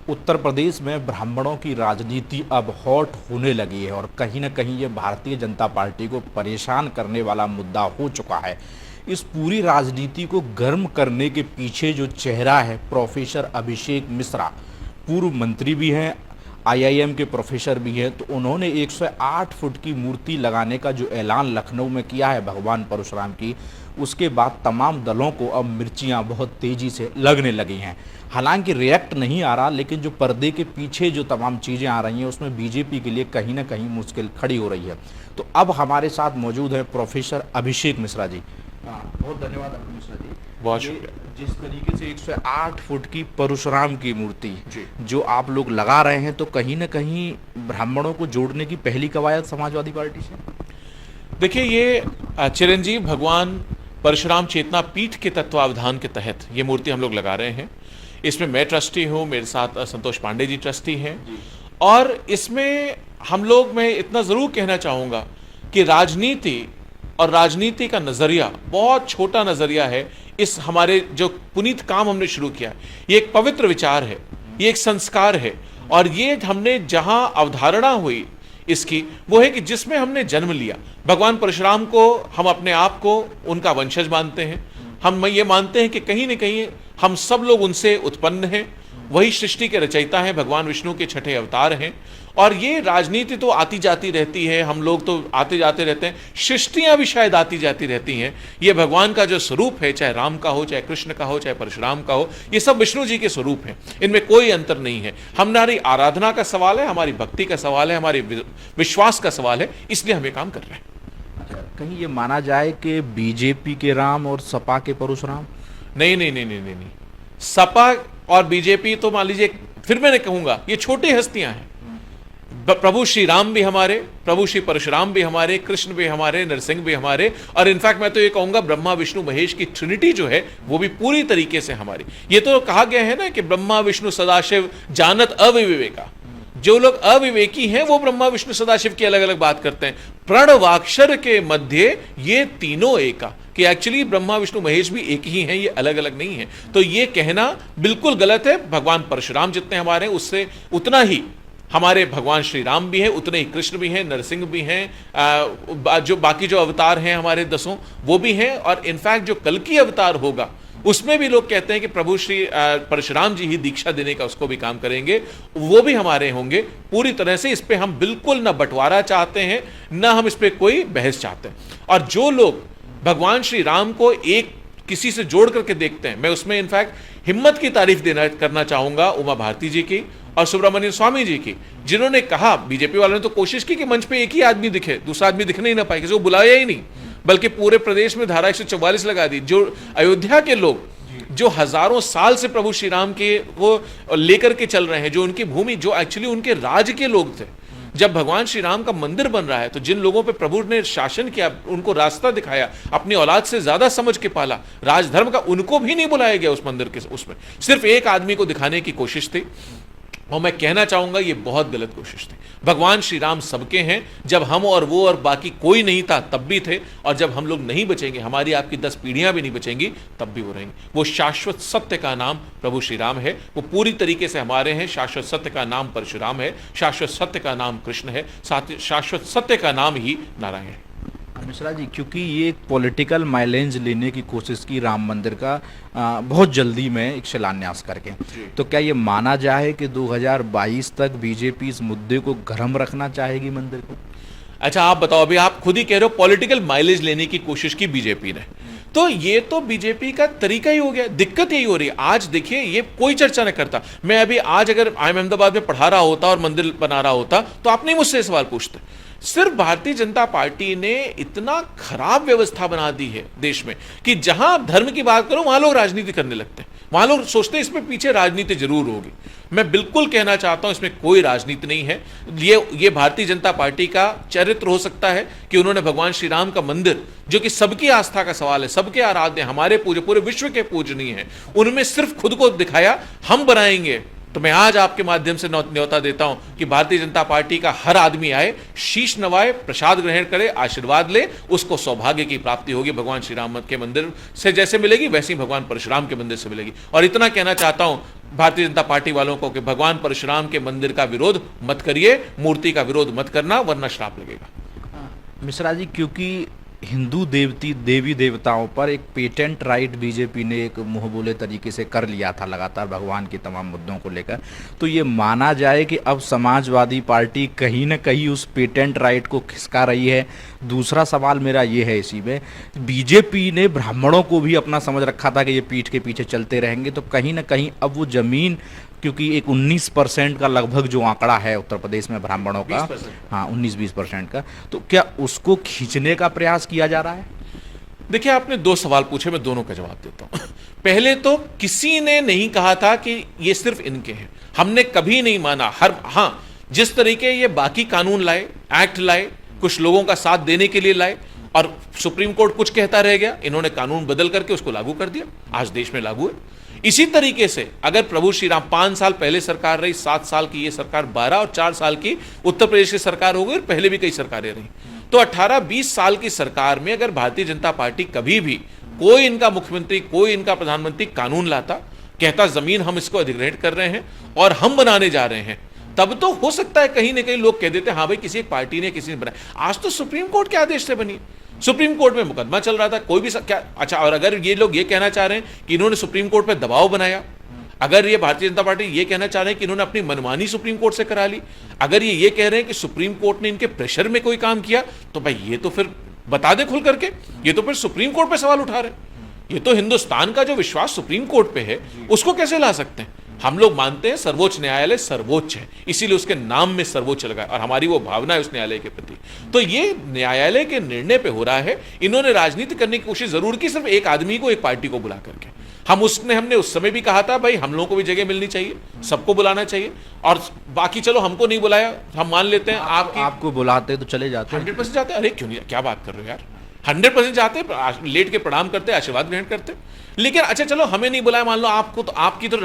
उत्तर प्रदेश में ब्राह्मणों की राजनीति अब हॉट होने लगी है और कहीं ना कहीं ये भारतीय जनता पार्टी को परेशान करने वाला मुद्दा हो चुका है। इस पूरी राजनीति को गर्म करने के पीछे जो चेहरा है प्रोफेसर अभिषेक मिश्रा, पूर्व मंत्री भी हैं, आईआईएम के प्रोफेसर भी हैं, तो उन्होंने 108 फुट की मूर्ति लगाने का जो ऐलान लखनऊ में किया है भगवान परशुराम की, उसके बाद तमाम दलों को अब मिर्चियां बहुत तेज़ी से लगने लगी हैं। हालांकि रिएक्ट नहीं आ रहा, लेकिन जो पर्दे के पीछे जो तमाम चीज़ें आ रही हैं उसमें बीजेपी के लिए कहीं ना कहीं मुश्किल खड़ी हो रही है। तो अब हमारे साथ मौजूद हैं प्रोफेसर अभिषेक मिश्रा जी। बहुत धन्यवाद आपको मिश्रा जी, बहुत शुक्रिया। जिस तरीके से 108 फुट की परशुराम की मूर्ति जो आप लोग लगा रहे हैं, तो कहीं ना कहीं ब्राह्मणों को जोड़ने की पहली कवायद समाजवादी पार्टी से। देखिए, ये चिरंजीव भगवान परशुराम चेतना पीठ के तत्वावधान के तहत ये मूर्ति हम लोग लगा रहे हैं। इसमें मैं ट्रस्टी हूँ, मेरे साथ संतोष पांडे जी ट्रस्टी हैं। और इसमें हम लोग, मैं इतना ज़रूर कहना चाहूँगा कि राजनीति और राजनीति का नज़रिया बहुत छोटा नज़रिया है। इस हमारे जो पुनीत काम हमने शुरू किया है, ये एक पवित्र विचार है, ये एक संस्कार है। और ये हमने जहाँ अवधारणा हुई इसकी, वो है कि जिसमें हमने जन्म लिया, भगवान परशुराम को हम अपने आप को उनका वंशज मानते हैं। हम ये मानते हैं कि कहीं न कहीं हम सब लोग उनसे उत्पन्न हैं, वही सृष्टि के रचयिता हैं, भगवान विष्णु के छठे अवतार हैं। और ये राजनीति तो आती जाती रहती है, हम लोग तो आते जाते रहते हैं, सृष्टियां भी शायद आती जाती रहती हैं। ये भगवान का जो स्वरूप है, चाहे राम का हो, चाहे कृष्ण का हो, चाहे परशुराम का हो, ये सब विष्णु जी के स्वरूप हैं, इनमें कोई अंतर नहीं है। हमारी आराधना का सवाल है, हमारी भक्ति का सवाल है, हमारे विश्वास का सवाल है, इसलिए हम ये काम कर रहे हैं। कहीं ये माना जाए कि बीजेपी के राम और सपा के परशुराम? नहीं नहीं नहीं नहीं नहीं नहीं, सपा और बीजेपी तो मान लीजिए, फिर मैंने कहूंगा ये छोटी हस्तियां हैं। प्रभु श्री राम भी हमारे, प्रभु श्री परशुराम भी हमारे, कृष्ण भी हमारे, नरसिंह भी हमारे, और इनफैक्ट मैं तो ये कहूंगा ब्रह्मा विष्णु महेश की ट्रिनिटी जो है वो भी पूरी तरीके से हमारी। ये तो कहा गया है ना कि ब्रह्मा विष्णु सदाशिव जानत अविवेका। जो लोग अविवेकी हैं वो ब्रह्मा विष्णु सदाशिव की अलग अलग बात करते हैं। प्रणवाक्षर के मध्य ये तीनों एका, कि एक्चुअली ब्रह्मा विष्णु महेश भी एक ही हैं, ये अलग अलग नहीं है। तो ये कहना बिल्कुल गलत है। भगवान परशुराम जितने हमारे हैं, उससे उतना ही हमारे भगवान श्री राम भी हैं, उतने ही कृष्ण भी हैं, नरसिंह भी हैं, जो बाकी जो अवतार हैं हमारे 10 वो भी हैं। और इनफैक्ट जो कल की अवतार होगा उसमें भी लोग कहते हैं कि प्रभु श्री परशुराम जी ही दीक्षा देने का उसको भी काम करेंगे, वो भी हमारे होंगे पूरी तरह से। इस पे हम बिल्कुल ना बंटवारा चाहते हैं, ना हम इस पे कोई बहस चाहते हैं। और जो लोग भगवान श्री राम को एक किसी से जोड़ करके देखते हैं, मैं उसमें इनफैक्ट हिम्मत की तारीफ करना चाहूंगा उमा भारती जी की और सुब्रमण्यम स्वामी जी की, जिन्होंने कहा, बीजेपी वालों ने तो कोशिश की कि मंच पे एक ही आदमी दिखे, दूसरा आदमी दिखने ही ना पाए, किसी को बुलाया ही नहीं, बल्कि पूरे प्रदेश में धारा 144 लगा दी। जो अयोध्या के लोग जो हजारों साल से प्रभु श्री राम के वो लेकर के चल रहे हैं, जो उनकी भूमि, जो एक्चुअली उनके राज के लोग थे, जब भगवान श्री राम का मंदिर बन रहा है तो जिन लोगों पे प्रभु ने शासन किया, उनको रास्ता दिखाया, अपनी औलाद से ज्यादा समझ के पाला, राजधर्म का, उनको भी नहीं बुलाया गया उस मंदिर के उसमें। सिर्फ एक आदमी को दिखाने की कोशिश थी, और मैं कहना चाहूंगा ये बहुत गलत कोशिश थी। भगवान श्री राम सबके हैं। जब हम और वो और बाकी कोई नहीं था तब भी थे, और जब हम लोग नहीं बचेंगे, हमारी आपकी 10 पीढ़ियां भी नहीं बचेंगी, तब भी वो रहेंगे। वो शाश्वत सत्य का नाम प्रभु श्री राम है, वो पूरी तरीके से हमारे हैं। शाश्वत सत्य का नाम परशुराम है, शाश्वत सत्य का नाम कृष्ण है, शाश्वत सत्य का नाम ही नारायण है। मिश्रा जी, क्योंकि ये एक पॉलिटिकल माइलेज लेने की कोशिश की राम मंदिर का बहुत जल्दी में एक शिलान्यास करके, तो क्या ये माना जाए कि 2022 तक बीजेपी इस मुद्दे को गर्म रखना चाहेगी मंदिर को? अच्छा, आप बताओ, अभी आप खुद ही कह रहे हो पॉलिटिकल माइलेज लेने की कोशिश की बीजेपी ने, तो ये तो बीजेपी का तरीका ही हो गया। दिक्कत यही हो रही है। आज देखिए, ये कोई चर्चा नहीं करता। मैं अभी आज अगर IIM अहमदाबाद में पढ़ा रहा होता और मंदिर बना रहा होता तो आप नहीं मुझसे सवाल पूछते। सिर्फ भारतीय जनता पार्टी ने इतना खराब व्यवस्था बना दी है देश में कि जहां धर्म की बात करो वहां लोग राजनीति करने लगते हैं, वहां लोग सोचते हैं इसमें पीछे राजनीति जरूर होगी। मैं बिल्कुल कहना चाहता हूं इसमें कोई राजनीति नहीं है। ये भारतीय जनता पार्टी का चरित्र हो सकता है कि उन्होंने भगवान श्री राम का मंदिर, जो कि सबकी आस्था का सवाल है, सबके आराध्य, हमारे पूरे विश्व के पूजनीय है, उनमें सिर्फ खुद को दिखाया, हम बनाएंगे तो मैं आज आपके माध्यम से न्योता देता हूं कि भारतीय जनता पार्टी का हर आदमी आए, शीश नवाए, प्रसाद ग्रहण करे, आशीर्वाद ले, उसको सौभाग्य की प्राप्ति होगी। भगवान श्री राम के मंदिर से जैसे मिलेगी वैसे ही भगवान परशुराम के मंदिर से मिलेगी। और इतना कहना चाहता हूं भारतीय जनता पार्टी वालों को कि भगवान परशुराम के मंदिर का विरोध मत करिए, मूर्ति का विरोध मत करना, वरना श्राप लगेगा। मिश्रा जी, क्योंकि हिंदू देवी देवताओं पर एक पेटेंट राइट बीजेपी ने एक मुंह बोले तरीके से कर लिया था लगातार भगवान के तमाम मुद्दों को लेकर, तो ये माना जाए कि अब समाजवादी पार्टी कहीं ना कहीं उस पेटेंट राइट को खिसका रही है। दूसरा सवाल मेरा ये है इसी में, बीजेपी ने ब्राह्मणों को भी अपना समझ रखा था कि ये पीठ के पीछे चलते रहेंगे, तो कहीं ना कहीं अब वो जमीन, क्योंकि एक 19% का लगभग जो आंकड़ा है उत्तर प्रदेश में ब्राह्मणों का, हाँ 19-20% का, तो क्या उसको खींचने का प्रयास किया जा रहा है? देखिए, आपने दो सवाल पूछे, मैं दोनों का जवाब देता हूं। पहले तो किसी ने नहीं कहा था कि ये सिर्फ इनके हैं, हमने कभी नहीं माना। हाँ, जिस तरीके ये बाकी कानून लाए, एक्ट लाए, कुछ लोगों का साथ देने के लिए लाए और सुप्रीम कोर्ट कुछ कहता रह गया, इन्होंने कानून बदल करके उसको लागू कर दिया, आज देश में लागू है। इसी तरीके से अगर प्रभु श्री राम 5 साल पहले सरकार रही, 7 साल की ये सरकार, 12 और 4 साल की उत्तर प्रदेश की सरकार हो गई, और पहले भी कई सरकारें रही, तो 18-20 साल की सरकार में अगर भारतीय जनता पार्टी कभी भी कोई इनका मुख्यमंत्री, कोई इनका प्रधानमंत्री कानून लाता, कहता जमीन हम इसको अधिग्रहित कर रहे हैं और हम बनाने जा रहे हैं, तब तो हो सकता है कहीं ना कहीं लोग कह देते हाँ भाई किसी एक पार्टी ने, किसी ने बनाया। आज तो सुप्रीम कोर्ट के आदेश से बनी, सुप्रीम कोर्ट में मुकदमा चल रहा था, कोई भी क्या अच्छा। और अगर ये लोग ये कहना चाह रहे हैं कि इन्होंने सुप्रीम कोर्ट पे दबाव बनाया, अगर ये भारतीय जनता पार्टी ये कहना चाह रहे हैं कि इन्होंने अपनी मनमानी सुप्रीम कोर्ट से करा ली, अगर ये कह रहे हैं कि सुप्रीम कोर्ट ने इनके प्रेशर में कोई काम किया, तो भाई ये तो फिर बता दे खुल करके, ये तो फिर सुप्रीम कोर्ट पे सवाल उठा रहे हैं। ये तो हिंदुस्तान का जो विश्वास सुप्रीम कोर्ट पे है उसको कैसे ला सकते हैं? हम लोग मानते हैं सर्वोच्च न्यायालय सर्वोच्च है, इसीलिए उसके नाम में सर्वोच्च लगा और हमारी वो भावना है उस न्यायालय के प्रति। तो ये न्यायालय के निर्णय पे हो रहा है। इन्होंने राजनीति करने की कोशिश जरूर की, सिर्फ एक आदमी को, एक पार्टी को बुला करके। हमने उस समय भी कहा था भाई हम लोगों को भी जगह मिलनी चाहिए, सबको बुलाना चाहिए, और बाकी चलो हमको नहीं बुलाया, हम मान लेते हैं आपको बुलाते तो चले जाते, 100% जाते। अरे क्यों नहीं, क्या बात कर रहे हो यार, 100% जाते, लेट के प्रणाम करते, आशीर्वाद ग्रहण करते। लेकिन अच्छा चलो हमें नहीं बुलाया, मान लो आपको, तो आपकी तो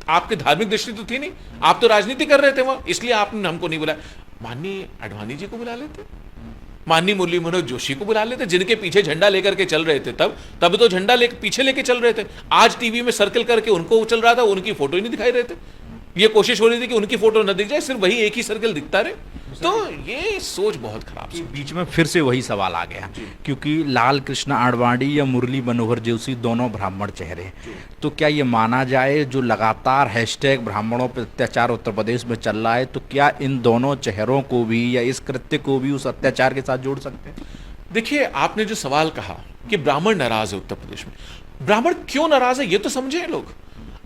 आपकी धार्मिक दृष्टि तो थी नहीं, आप तो राजनीति कर रहे थे वहां, इसलिए आपने हमको नहीं बुलाया। माननीय आडवाणी जी को बुला लेते, माननीय मुरली मनोहर जोशी को बुला लेते, जिनके पीछे झंडा लेकर के चल रहे थे, तब तो झंडा पीछे लेके चल रहे थे। आज टीवी में सर्कल करके उनको चल रहा था, उनकी फोटो ही नहीं दिखाई रहे थे। ये कोशिश हो रही थी कि उनकी फोटो न दिख जाए, सिर्फ वही एक ही सर्कल दिखता रहे। तो ये सोच बहुत खराब है। बीच में फिर से वही सवाल आ गया, क्योंकि लाल कृष्ण आडवाणी या मुरली मनोहर जोशी दोनों ब्राह्मण चेहरे हैं, तो क्या ये माना जाए जो लगातार हैशटैग ब्राह्मणों पर अत्याचार उत्तर प्रदेश में चल रहा है, तो क्या इन दोनों चेहरों को भी या इस कृत्य को भी उस अत्याचार के साथ जोड़ सकते हैं? देखिए, आपने जो सवाल कहा कि ब्राह्मण नाराज है उत्तर प्रदेश में, ब्राह्मण क्यों नाराज है ये तो समझे लोग।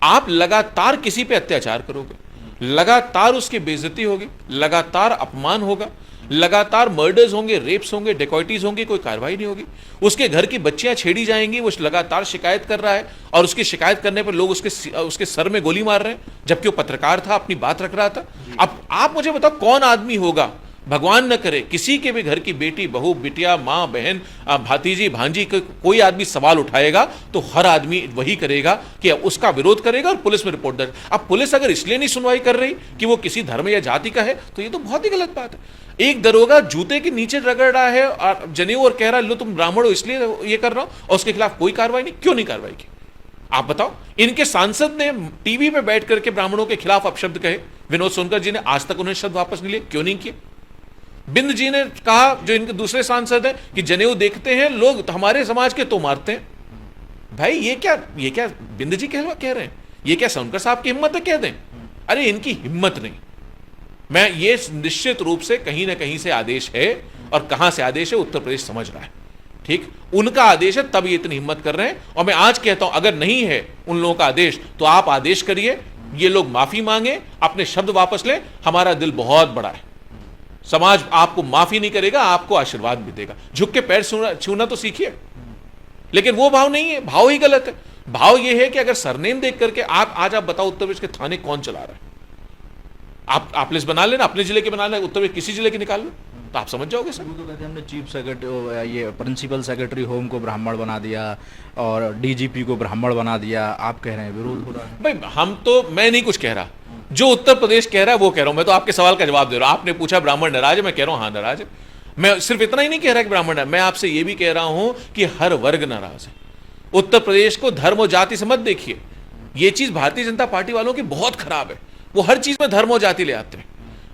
आप लगातार किसी पे अत्याचार करोगे, लगातार उसकी बेइज्जती होगी, लगातार अपमान होगा, लगातार मर्डर्स होंगे, रेप्स होंगे, डेकॉइटीज होंगे, कोई कार्रवाई नहीं होगी। उसके घर की बच्चियां छेड़ी जाएंगी, वो लगातार शिकायत कर रहा है और उसकी शिकायत करने पर लोग उसके सर में गोली मार रहे हैं, जबकि वो पत्रकार था, अपनी बात रख रहा था। अब आप मुझे बताओ कौन आदमी होगा, भगवान न करे किसी के भी घर की बेटी, बहू, बिटिया, माँ, बहन, भातीजी, भांजी कोई आदमी सवाल उठाएगा तो हर आदमी वही करेगा कि उसका विरोध करेगा और पुलिस में रिपोर्ट दर्ज। अब पुलिस अगर इसलिए नहीं सुनवाई कर रही कि वो किसी धर्म या जाति का है, तो ये तो बहुत ही गलत बात है। एक दरोगा जूते के नीचे रगड़ रहा है और जनेऊ और कह रहा है लो तुम ब्राह्मण हो इसलिए ये कर रहा हूं, और उसके खिलाफ कोई कार्रवाई नहीं। क्यों नहीं कार्रवाई की? आप बताओ। इनके सांसद ने टीवी पे बैठ करके ब्राह्मणों के खिलाफ अपशब्द कहे, विनोद सोनकर जी ने, आज तक उन्हें शब्द वापस नहीं लिए, क्यों नहीं किए? बिंद जी ने कहा, जो इनके दूसरे सांसद हैं, कि जनेऊ देखते हैं लोग तो हमारे समाज के तो मारते हैं। भाई ये क्या बिंद जी कह रहे हैं? ये क्या सोनकर साहब की हिम्मत है कह दें? अरे इनकी हिम्मत नहीं। मैं ये निश्चित रूप से कहीं ना कहीं से आदेश है, और कहां से आदेश है उत्तर प्रदेश समझ रहा है। ठीक, उनका आदेश है तब ये इतनी हिम्मत कर रहे हैं। और मैं आज कहता हूं अगर नहीं है उन लोगों का आदेश तो आप आदेश करिए, ये लोग माफी मांगे, अपने शब्द वापस लें। हमारा दिल बहुत बड़ा है, समाज आपको माफी नहीं करेगा, आपको आशीर्वाद भी देगा। झुक के पैर छूना तो सीखिए, लेकिन वो भाव नहीं है, भाव ही गलत है। भाव ये है कि अगर सरनेम देख करके आप बताओ उत्तर प्रदेश के थाने कौन चला रहा है? आप लिस्ट बना लेना, अपने जिले के बना लेना, उत्तर प्रदेश किसी जिले के निकाल लो, तो आप समझ जाओगे सर। वो तो कहते हैं हमने चीफ सेक्रेटरी, ये प्रिंसिपल सेक्रेटरी होम को ब्राह्मण बना दिया और डीजीपी को ब्राह्मण बना दिया। आप कह रहे हैं विरोध हो रहा है। भाई मैं नहीं कुछ कह रहा, जो उत्तर प्रदेश कह रहा है वो कह रहा हूं। मैं तो आपके सवाल का जवाब दे रहा हूं। आपने पूछा ब्राह्मण नाराज है, मैं कह रहा हूं हाँ नाराज है। मैं सिर्फ इतना ही नहीं कह रहा कि ब्राह्मण है, मैं आपसे ये भी कह रहा हूं कि हर वर्ग नाराज है। उत्तर प्रदेश को धर्म और जाति से मत देखिए। ये चीज भारतीय जनता पार्टी वालों की बहुत खराब है। वो हर चीज में धर्म और जाति ले आते हैं।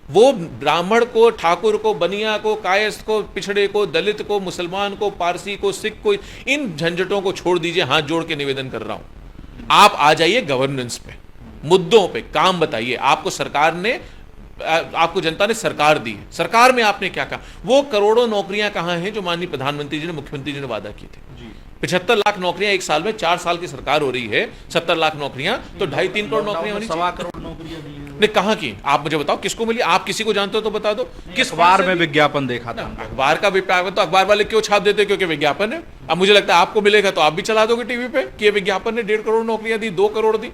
वो ब्राह्मण को, ठाकुर को, बनिया को, कायस्थ को, पिछड़े को, दलित को, मुसलमान को, पारसी को, सिख को, इन झंझटों को छोड़ दीजिए। हाथ जोड़ के निवेदन कर रहा हूं, आप आ जाइए गवर्नेंस पे, मुद्दों पे काम बताइए। आपको सरकार ने, आपको जनता ने सरकार दी है, सरकार में आपने क्या कहा? वो करोड़ों नौकरियां कहां हैं जो माननीय प्रधानमंत्री जी ने, मुख्यमंत्री जी ने वादा की थी? 75 लाख नौकरियां एक साल में, 4 साल की सरकार हो रही है, 70 लाख नौकरियां, तो 2.5-3 करोड़ नौकरियां होनी चाहिए। 1.25 करोड़ नौकरियां दी हैं। ने कहा कि आप मुझे बताओ किसको मिली? आप किसी को जानते हो तो बता दो। किस अखबार में विज्ञापन देखा था। अखबार का विज्ञापन तो अखबार वाले क्यों छाप देते? क्योंकि विज्ञापन है। अब मुझे लगता है आपको मिलेगा तो आप भी चला दोगे टीवी पे कि ये विज्ञापन ने 1.5 करोड़ नौकरियां दी, 2 करोड़ दी।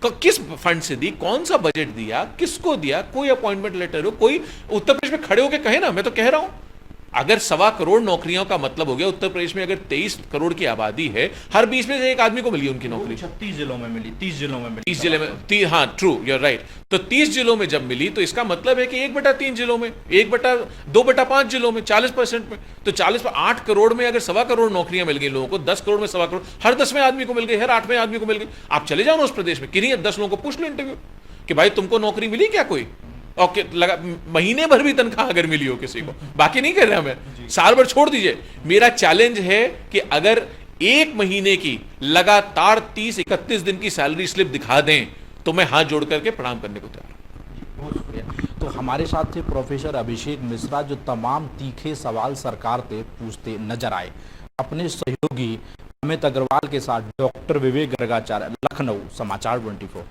किस फंड से दी? कौन सा बजट दिया? किसको दिया? कोई अपॉइंटमेंट लेटर हो, कोई उत्तर प्रदेश में खड़े होकर कहे ना। मैं तो कह रहा हूं, अगर 1.25 करोड़ नौकरियों का मतलब हो गया, उत्तर प्रदेश में अगर 23 करोड़ की आबादी है, हर 20 में से एक आदमी को मिली उनकी नौकरी। 36 जिलों में मिली, 30 जिलों में मिली, 30 जिले में, हाँ ट्रू, यू आर राइट। तो 30 जिलों में जब मिली तो इसका मतलब है कि 1/3 जिलों में, 2/5 जिलों में, 40% में, तो 8 करोड़ में अगर 1.25 करोड़ नौकरियां मिल गई लोगों को, 10 करोड़ में 1.25 करोड़, हर 10वें आदमी को मिल गई, हर 8वें आदमी को मिल गई। आप चले जाओ ना उस प्रदेश में, किन्हीं 10 लोगों को पूछ लो इंटरव्यू कि भाई तुमको नौकरी मिली क्या कोई? और लगा महीने भर भी तनख्वाह अगर मिली हो किसी को, बाकी नहीं कर रहा मैं, साल भर छोड़ दीजिए। मेरा चैलेंज है कि अगर 1 महीने की लगातार 30-31 दिन की सैलरी स्लिप दिखा दें तो मैं हाथ जोड़ करके प्रणाम करने को तैयार हूं। बहुत शुक्रिया। तो हमारे साथ थे प्रोफेसर अभिषेक मिश्रा, जो तमाम तीखे सवाल सरकार से पूछते नजर आए। अपने सहयोगी अमित अग्रवाल के साथ डॉक्टर विवेक गर्गाचार्य, लखनऊ, समाचार 24।